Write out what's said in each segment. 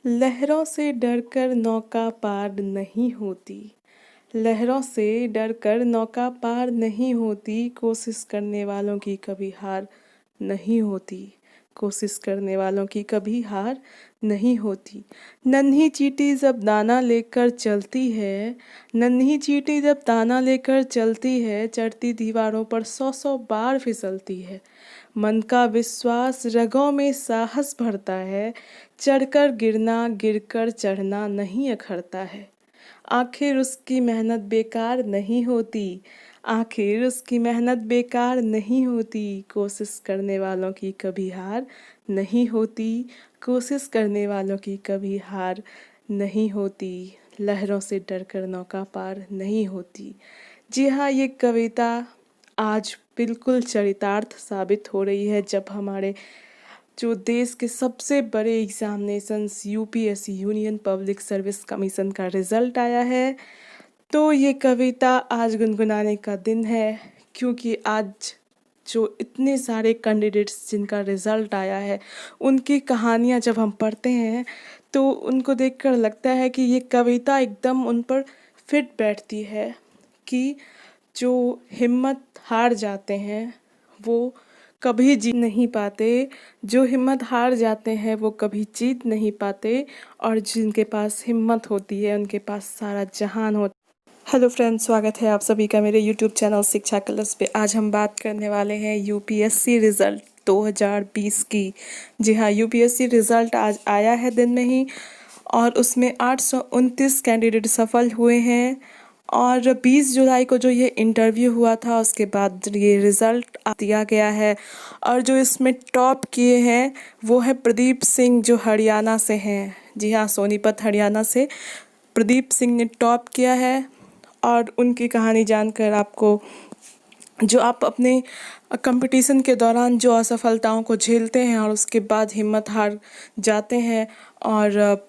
लहरों से डरकर नौका पार नहीं होती। लहरों से डरकर नौका पार नहीं होती, कोशिश करने वालों की कभी हार नहीं होती। कोशिश करने वालों की कभी हार नहीं होती। नन्ही चींटी जब दाना लेकर चलती है, नन्ही चींटी जब दाना लेकर चलती है, चढ़ती दीवारों पर 100-100 बार फिसलती है। मन का विश्वास रगों में साहस भरता है, चढ़कर गिरना गिरकर चढ़ना नहीं अखरता है। आखिर उसकी मेहनत बेकार नहीं होती, आखिर उसकी मेहनत बेकार नहीं होती। कोशिश करने वालों की कभी हार नहीं होती, कोशिश करने वालों की कभी हार नहीं होती। लहरों से डरकर नौका पार नहीं होती। जी हाँ, ये कविता आज बिल्कुल चरितार्थ साबित हो रही है जब हमारे जो देश के सबसे बड़े examinations UPSC union public service commission का रिज़ल्ट आया है। तो ये कविता आज गुनगुनाने का दिन है, क्योंकि आज जो इतने सारे कैंडिडेट्स जिनका रिज़ल्ट आया है, उनकी कहानियाँ जब हम पढ़ते हैं तो उनको देखकर लगता है कि ये कविता एकदम उन पर फिट बैठती है कि जो हिम्मत हार जाते हैं वो कभी जीत नहीं पाते, जो हिम्मत हार जाते हैं वो कभी जीत नहीं पाते, और जिनके पास हिम्मत होती है उनके पास सारा जहान होता है। हेलो फ्रेंड्स, स्वागत है आप सभी का मेरे यूट्यूब चैनल शिक्षा कलर्स पे। आज हम बात करने वाले हैं यूपीएससी रिज़ल्ट 2020 की। जी हाँ, यूपीएससी रिज़ल्ट आज आया है दिन में ही, और उसमें 829 कैंडिडेट सफल हुए हैं। और 20 जुलाई को जो ये इंटरव्यू हुआ था उसके बाद ये रिज़ल्ट दिया गया है। और जो इसमें टॉप किए हैं वो है प्रदीप सिंह, जो हरियाणा से हैं। जी हाँ, सोनीपत हरियाणा से प्रदीप सिंह ने टॉप किया है। और उनकी कहानी जानकर आपको, जो आप अपने कंपटीशन के दौरान जो असफलताओं को झेलते हैं और उसके बाद हिम्मत हार जाते हैं और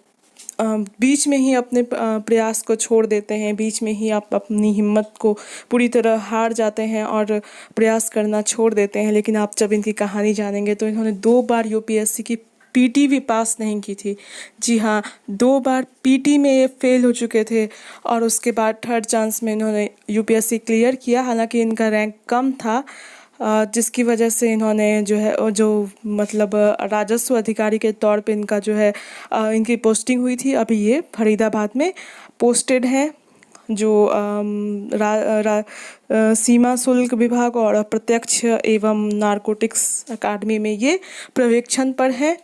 बीच में ही अपने प्रयास को छोड़ देते हैं, बीच में ही आप अपनी हिम्मत को पूरी तरह हार जाते हैं और प्रयास करना छोड़ देते हैं। लेकिन आप जब इनकी कहानी जानेंगे तो इन्होंने 2 बार यूपीएससी की पीटी भी पास नहीं की थी। जी हाँ, 2 बार पीटी में ये फेल हो चुके थे और उसके बाद थर्ड चांस में इन्होंने यूपीएससी क्लियर किया। हालांकि इनका रैंक कम था, जिसकी वजह से इन्होंने जो है जो मतलब राजस्व अधिकारी के तौर पे इनका जो है इनकी पोस्टिंग हुई थी। अभी ये फरीदाबाद में पोस्टेड हैं, जो सीमा शुल्क विभाग और अप्रत्यक्ष एवं नारकोटिक्स अकादमी में ये पर्यवेक्षण पर हैं।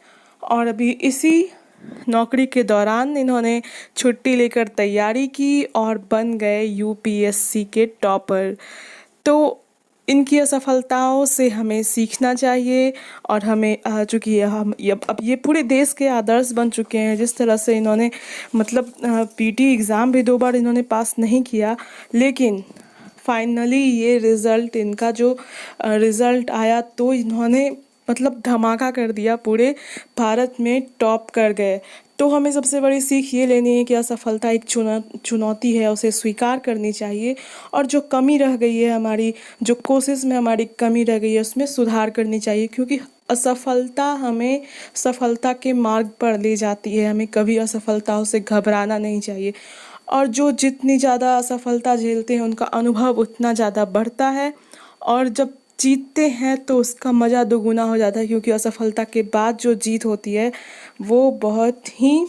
और अभी इसी नौकरी के दौरान इन्होंने छुट्टी लेकर तैयारी की और बन गए यूपीएससी के टॉपर। तो इनकी असफलताओं से हमें सीखना चाहिए, और हमें चूँकि हम अब ये पूरे देश के आदर्श बन चुके हैं। जिस तरह से इन्होंने मतलब पीटी एग्ज़ाम भी 2 बार इन्होंने पास नहीं किया, लेकिन फाइनली ये रिज़ल्ट इनका जो रिज़ल्ट आया तो इन्होंने मतलब धमाका कर दिया, पूरे भारत में टॉप कर गए। तो हमें सबसे बड़ी सीख ये लेनी है कि असफलता एक चुनौती है, उसे स्वीकार करनी चाहिए। और जो कमी रह गई है हमारी, जो कोशिश में हमारी कमी रह गई है, उसमें सुधार करनी चाहिए, क्योंकि असफलता हमें सफलता के मार्ग पर ले जाती है। हमें कभी असफलताओं से घबराना नहीं चाहिए। और जो जितनी ज़्यादा असफलता झेलते हैं उनका अनुभव उतना ज़्यादा बढ़ता है, और जब जीतते हैं तो उसका मज़ा दोगुना हो जाता है, क्योंकि असफलता के बाद जो जीत होती है वो बहुत ही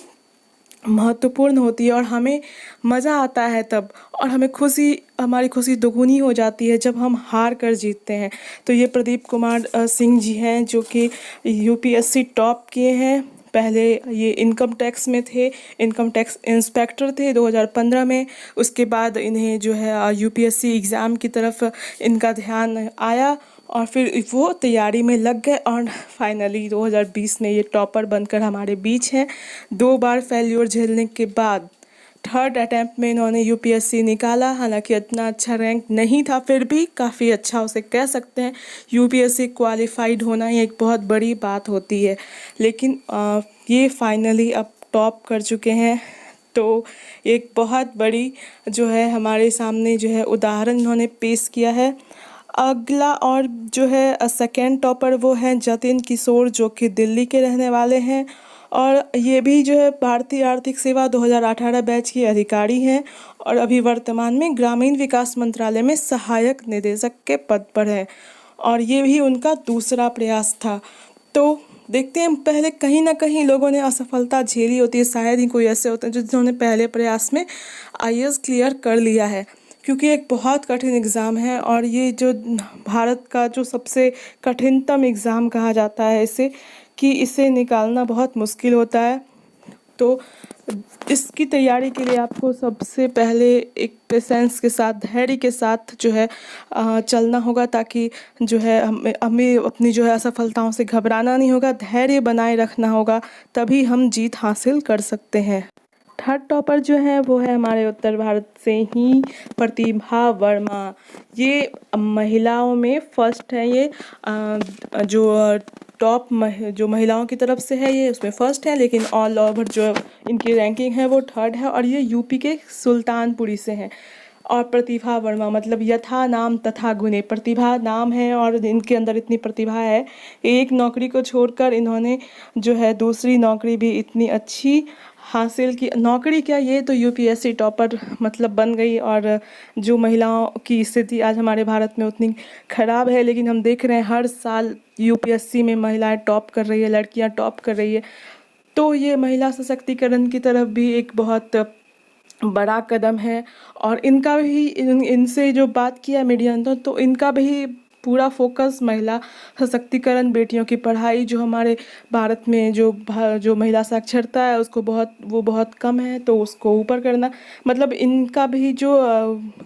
महत्वपूर्ण होती है और हमें मज़ा आता है तब, और हमें खुशी, हमारी खुशी दोगुनी हो जाती है जब हम हार कर जीतते हैं। तो ये प्रदीप कुमार सिंह जी हैं, जो कि यूपीएससी टॉप किए हैं। पहले ये इनकम टैक्स में थे, इनकम टैक्स इंस्पेक्टर थे 2015 में। उसके बाद इन्हें जो है यूपीएससी एग्ज़ाम की तरफ इनका ध्यान आया और फिर वो तैयारी में लग गए, और फाइनली 2020 में ये टॉपर बनकर हमारे बीच हैं। 2 बार फेल्योर झेलने के बाद थर्ड अटैम्प्ट में इन्होंने यूपीएससी निकाला। हालांकि इतना अच्छा रैंक नहीं था, फिर भी काफ़ी अच्छा उसे कह सकते हैं। यूपीएससी क्वालिफाइड होना ही एक बहुत बड़ी बात होती है। लेकिन ये फाइनली अब टॉप कर चुके हैं। तो एक बहुत बड़ी जो है हमारे सामने जो है उदाहरण इन्होंने पेश किया है। अगला और जो है सेकेंड टॉपर वो हैं जतिन किशोर, जो कि दिल्ली के रहने वाले हैं। और ये भी जो है भारतीय आर्थिक सेवा 2018 बैच की अधिकारी हैं और अभी वर्तमान में ग्रामीण विकास मंत्रालय में सहायक निदेशक के पद पर है और ये भी उनका दूसरा प्रयास था। तो देखते हैं, पहले कहीं ना कहीं लोगों ने असफलता झेली होती है, शायद ही कोई ऐसे होते हैं जिन्होंने पहले प्रयास में आईएएस क्लियर कर लिया है, क्योंकि एक बहुत कठिन एग्ज़ाम है और ये जो भारत का जो सबसे कठिनतम एग्ज़ाम कहा जाता है इसे, कि इसे निकालना बहुत मुश्किल होता है। तो इसकी तैयारी के लिए आपको सबसे पहले एक पेशेंस के साथ, धैर्य के साथ जो है चलना होगा, ताकि जो है हमें अपनी जो है असफलताओं से घबराना नहीं होगा, धैर्य बनाए रखना होगा, तभी हम जीत हासिल कर सकते हैं। थर्ड टॉपर जो है वो है हमारे उत्तर भारत से ही प्रतिभा वर्मा। ये महिलाओं में फर्स्ट है, ये जो टॉप जो महिलाओं की तरफ से है ये उसमें फर्स्ट है, लेकिन ऑल ओवर जो इनकी रैंकिंग है वो थर्ड है और ये यूपी के सुल्तानपुरी से हैं। और प्रतिभा वर्मा मतलब यथा नाम तथा गुणे, प्रतिभा नाम है और इनके अंदर इतनी प्रतिभा है, एक नौकरी को छोड़कर इन्होंने जो है दूसरी नौकरी भी इतनी अच्छी हासिल की। नौकरी क्या, ये तो यूपीएससी टॉपर मतलब बन गई। और जो महिलाओं की स्थिति आज हमारे भारत में उतनी खराब है, लेकिन हम देख रहे हैं हर साल यूपीएससी में महिलाएं टॉप कर रही है, लड़कियां टॉप कर रही है। तो ये महिला सशक्तिकरण की तरफ भी एक बहुत बड़ा कदम है। और इनका भी इनसे जो बात किया मीडिया ने, तो इनका भी पूरा फोकस महिला सशक्तिकरण, बेटियों की पढ़ाई, जो हमारे भारत में जो महिला साक्षरता है उसको बहुत कम है, तो उसको ऊपर करना, मतलब इनका भी जो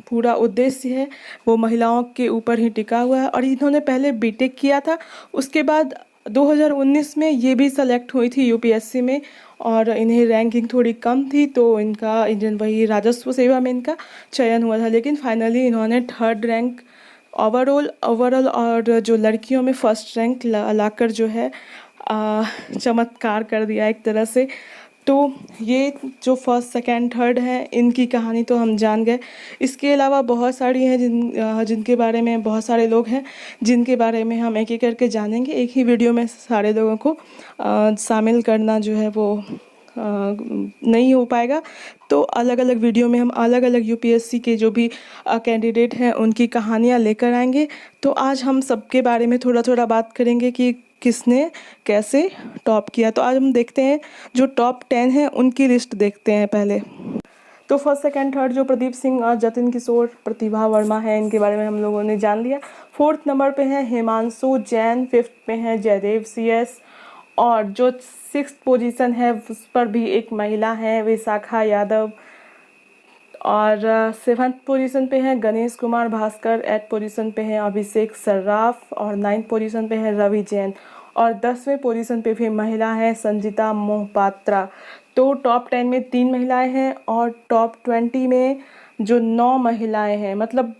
पूरा उद्देश्य है वो महिलाओं के ऊपर ही टिका हुआ है। और इन्होंने पहले बीटेक किया था, उसके बाद 2019 में ये भी सेलेक्ट हुई थी यूपीएससी में, और इन्हें रैंकिंग थोड़ी कम थी तो इनका वही राजस्व सेवा में इनका चयन हुआ था, लेकिन फाइनली इन्होंने थर्ड रैंक ओवरऑल और जो लड़कियों में फर्स्ट रैंक लाकर जो है चमत्कार कर दिया एक तरह से। तो ये जो फर्स्ट सेकंड थर्ड है इनकी कहानी तो हम जान गए। इसके अलावा बहुत सारी हैं जिनके बारे में बहुत सारे लोग हैं जिनके बारे में हम एक एक करके जानेंगे। एक ही वीडियो में सारे लोगों को शामिल करना जो है वो नहीं हो पाएगा, तो अलग अलग वीडियो में हम अलग अलग यूपीएससी के जो भी कैंडिडेट हैं उनकी कहानियाँ लेकर आएंगे। तो आज हम सबके बारे में थोड़ा थोड़ा बात करेंगे कि किसने कैसे टॉप किया। तो आज हम देखते हैं जो टॉप 10 हैं उनकी लिस्ट देखते हैं पहले। तो फर्स्ट सेकंड थर्ड जो प्रदीप सिंह और जतिन किशोर, प्रतिभा वर्मा है, इनके बारे में हम लोगों ने जान लिया। फोर्थ नंबर पे है हिमांशु जैन, फिफ्थ पे है जयदेव CS, और जो सिक्स्थ पोजीशन है उस पर भी एक महिला है, विशाखा यादव। और सेवन्थ पोजीशन पे है गणेश कुमार भास्कर, एट्थ पोजीशन पे है अभिषेक सर्राफ, और नाइन्थ पोजीशन पे है रवि जैन, और 10वें पोजीशन पे भी महिला है संजीता मोहपात्रा। तो टॉप 10 में 3 महिलाएं हैं और टॉप 20 में जो 9 महिलाएं हैं। मतलब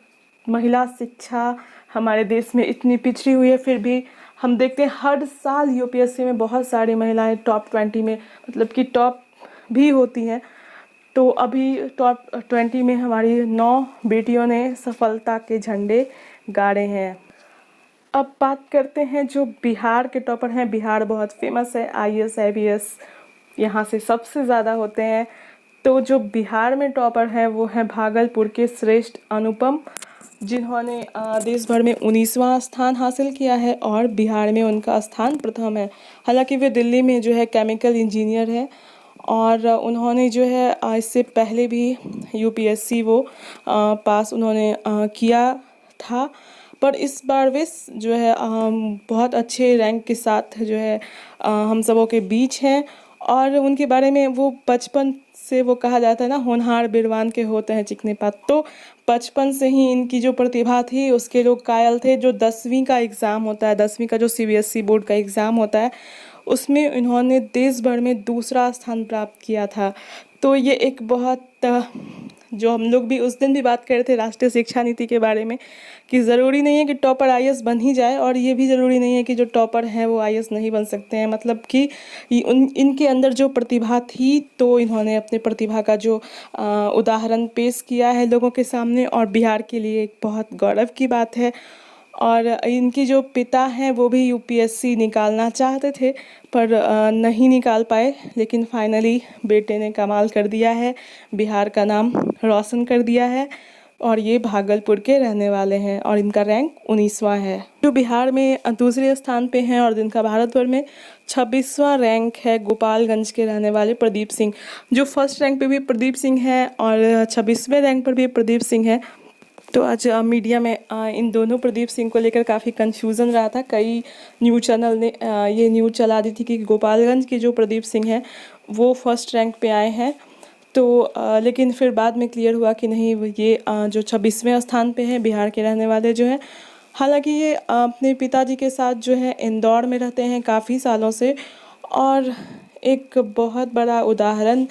महिला शिक्षा हमारे देश में इतनी पिछड़ी हुई है, फिर भी हम देखते हैं हर साल यूपीएससी में बहुत सारी महिलाएं टॉप 20 में मतलब कि टॉप भी होती हैं। तो अभी टॉप 20 में हमारी 9 बेटियों ने सफलता के झंडे गाड़े हैं। अब बात करते हैं जो बिहार के टॉपर हैं। बिहार बहुत फेमस है, IAS IBS यहाँ से सबसे ज़्यादा होते हैं। तो जो बिहार में टॉपर हैं वो हैं भागलपुर के श्रेष्ठ अनुपम, जिन्होंने देश भर में 19वां स्थान हासिल किया है और बिहार में उनका स्थान प्रथम है। हालांकि वे दिल्ली में जो है केमिकल इंजीनियर है, और उन्होंने जो है इससे पहले भी यूपीएससी वो पास उन्होंने किया था, पर इस बार वे जो है बहुत अच्छे रैंक के साथ जो है हम सबों के बीच हैं। और उनके बारे में वो बचपन से वो कहा जाता है ना, होनहार बिरवान के होते हैं चिकने पात। तो बचपन से ही इनकी जो प्रतिभा थी उसके लोग कायल थे। जो 10वीं का एग्ज़ाम होता है, 10वीं का जो CBSE बोर्ड का एग्ज़ाम होता है, उसमें इन्होंने देश भर में दूसरा स्थान प्राप्त किया था। तो ये एक बहुत जो हम लोग भी उस दिन भी बात कर रहे थे राष्ट्रीय शिक्षा नीति के बारे में, कि ज़रूरी नहीं है कि टॉपर IAS बन ही जाए, और ये भी ज़रूरी नहीं है कि जो टॉपर हैं वो IAS नहीं बन सकते हैं। मतलब कि इनके अंदर जो प्रतिभा थी, तो इन्होंने अपने प्रतिभा का जो उदाहरण पेश किया है लोगों के सामने, और बिहार के लिए एक बहुत गौरव की बात है। और इनकी जो पिता हैं वो भी यूपीएससी निकालना चाहते थे पर नहीं निकाल पाए, लेकिन फाइनली बेटे ने कमाल कर दिया है, बिहार का नाम रोशन कर दिया है। और ये भागलपुर के रहने वाले हैं और इनका रैंक 19वां है। जो बिहार में दूसरे स्थान पे हैं और जिनका भारत भर में 26वां रैंक है, गोपालगंज के रहने वाले प्रदीप सिंह। जो फर्स्ट रैंक पे भी प्रदीप सिंह है और 26वें रैंक पर भी प्रदीप सिंह है। तो आज मीडिया में इन दोनों प्रदीप सिंह को लेकर काफ़ी कंफ्यूजन रहा था। कई न्यूज़ चैनल ने ये न्यूज़ चला दी थी कि गोपालगंज के जो प्रदीप सिंह हैं वो फर्स्ट रैंक पे आए हैं। तो लेकिन फिर बाद में क्लियर हुआ कि नहीं, ये जो 26वें स्थान पे हैं, बिहार के रहने वाले जो हैं। हालांकि ये अपने पिताजी के साथ जो है इंदौर में रहते हैं काफ़ी सालों से, और एक बहुत बड़ा उदाहरण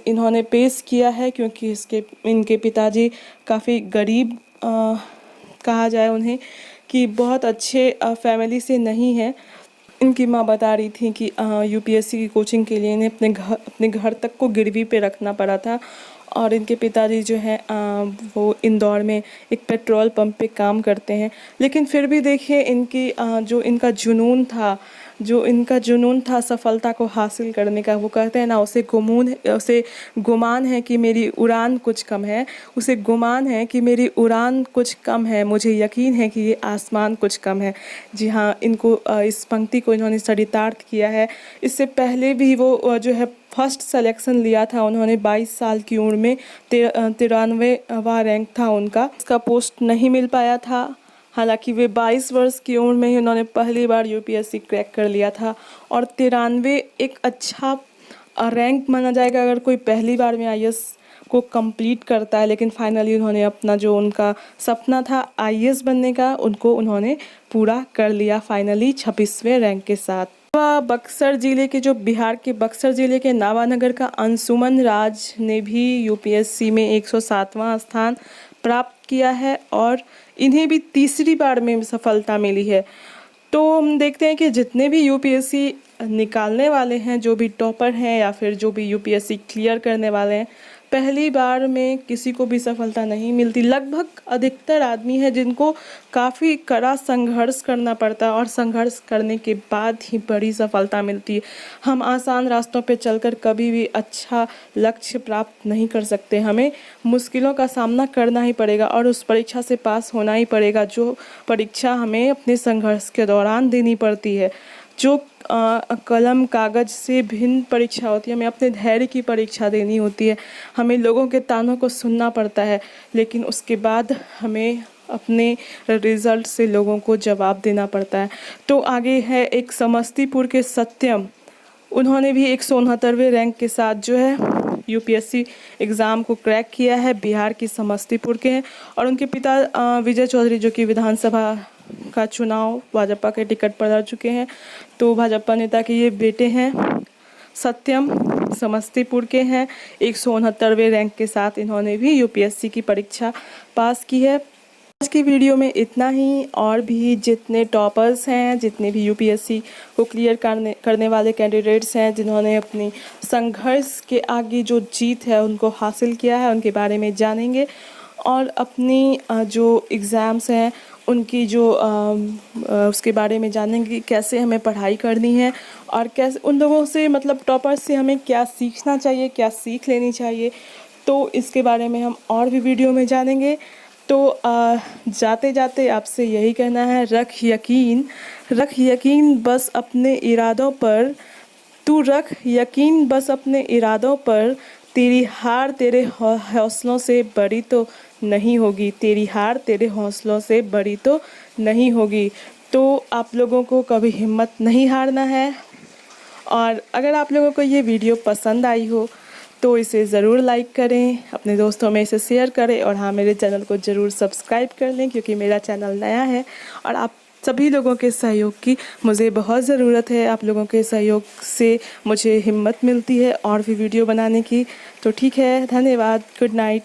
इन्होंने पेश किया है, क्योंकि इनके पिताजी काफ़ी गरीब कहा जाए उन्हें, कि बहुत अच्छे फैमिली से नहीं है। इनकी माँ बता रही थी कि यूपीएससी की कोचिंग के लिए इन्हें अपने घर तक को गिरवी पे रखना पड़ा था। और इनके पिताजी जो हैं वो इंदौर में एक पेट्रोल पंप पे काम करते हैं। लेकिन फिर भी देखिए इनकी जो इनका जुनून था सफलता को हासिल करने का। वो कहते हैं ना, उसे गुमान है कि मेरी उड़ान कुछ कम है, उसे गुमान है कि मेरी उड़ान कुछ कम है, मुझे यकीन है कि ये आसमान कुछ कम है। जी हाँ, इनको इस पंक्ति को इन्होंने चरितार्थ किया है। इससे पहले भी वो जो है फर्स्ट सिलेक्शन लिया था उन्होंने 22 साल की उम्र में, 93वां रैंक था उनका। इसका पोस्ट नहीं मिल पाया था। हालांकि वे 22 वर्ष की उम्र में ही उन्होंने पहली बार यूपीएससी क्रैक कर लिया था। और 93 एक अच्छा रैंक माना जाएगा अगर कोई पहली बार में आईएएस को कंप्लीट करता है। लेकिन फाइनली उन्होंने अपना जो उनका सपना था आईएएस बनने का, उनको उन्होंने पूरा कर लिया फाइनली 26वें रैंक के साथ। बक्सर जिले के जो बिहार के बक्सर जिले के नावानगर का अंशुमन राज ने भी यूपीएससी में 107वां स्थान प्राप्त किया है और इन्हें भी तीसरी बार में सफलता मिली है। तो हम देखते हैं कि जितने भी यूपीएससी निकालने वाले हैं, जो भी टॉपर हैं या फिर जो भी यूपीएससी क्लियर करने वाले हैं, पहली बार में किसी को भी सफलता नहीं मिलती। लगभग अधिकतर आदमी है जिनको काफ़ी कड़ा संघर्ष करना पड़ता है और संघर्ष करने के बाद ही बड़ी सफलता मिलती है। हम आसान रास्तों पे चलकर कभी भी अच्छा लक्ष्य प्राप्त नहीं कर सकते। हमें मुश्किलों का सामना करना ही पड़ेगा और उस परीक्षा से पास होना ही पड़ेगा, जो परीक्षा हमें अपने संघर्ष के दौरान देनी पड़ती है। जो कलम कागज से भिन्न परीक्षा होती है, हमें अपने धैर्य की परीक्षा देनी होती है। हमें लोगों के तानों को सुनना पड़ता है, लेकिन उसके बाद हमें अपने रिजल्ट से लोगों को जवाब देना पड़ता है। तो आगे है एक समस्तीपुर के सत्यम, उन्होंने भी 169वें रैंक के साथ जो है यूपीएससी एग्ज़ाम को क्रैक किया है। बिहार की समस्तीपुर के हैं और उनके पिता विजय चौधरी जो कि विधानसभा का चुनाव भाजपा के टिकट पर लड़ चुके हैं। तो भाजपा नेता के ये बेटे हैं सत्यम, समस्तीपुर के हैं। 169वें रैंक के साथ इन्होंने भी यूपीएससी की परीक्षा पास की है। आज की वीडियो में इतना ही। और भी जितने टॉपर्स हैं, जितने भी यूपीएससी को क्लियर करने वाले कैंडिडेट्स हैं, जिन्होंने अपनी संघर्ष के आगे जो जीत है उनको हासिल किया है, उनके बारे में जानेंगे। और अपनी जो एग्ज़ाम्स हैं उनकी जो उसके बारे में जानेंगे कि कैसे हमें पढ़ाई करनी है और कैसे उन लोगों से, मतलब टॉपर्स से हमें क्या सीखना चाहिए, क्या सीख लेनी चाहिए। तो इसके बारे में हम और भी वीडियो में जानेंगे। तो जाते जाते आपसे यही कहना है, रख यकीन बस अपने इरादों पर, तू रख यकीन बस अपने इरादों पर, तेरी हार तेरे हौसलों से बड़ी तो नहीं होगी, तेरी हार तेरे हौसलों से बड़ी तो नहीं होगी। तो आप लोगों को कभी हिम्मत नहीं हारना है। और अगर आप लोगों को ये वीडियो पसंद आई हो तो इसे ज़रूर लाइक करें, अपने दोस्तों में इसे शेयर करें और हाँ, मेरे चैनल को ज़रूर सब्सक्राइब कर लें, क्योंकि मेरा चैनल नया है और आप सभी लोगों के सहयोग की मुझे बहुत ज़रूरत है। आप लोगों के सहयोग से मुझे हिम्मत मिलती है और भी वीडियो बनाने की। तो ठीक है, धन्यवाद, गुड नाइट।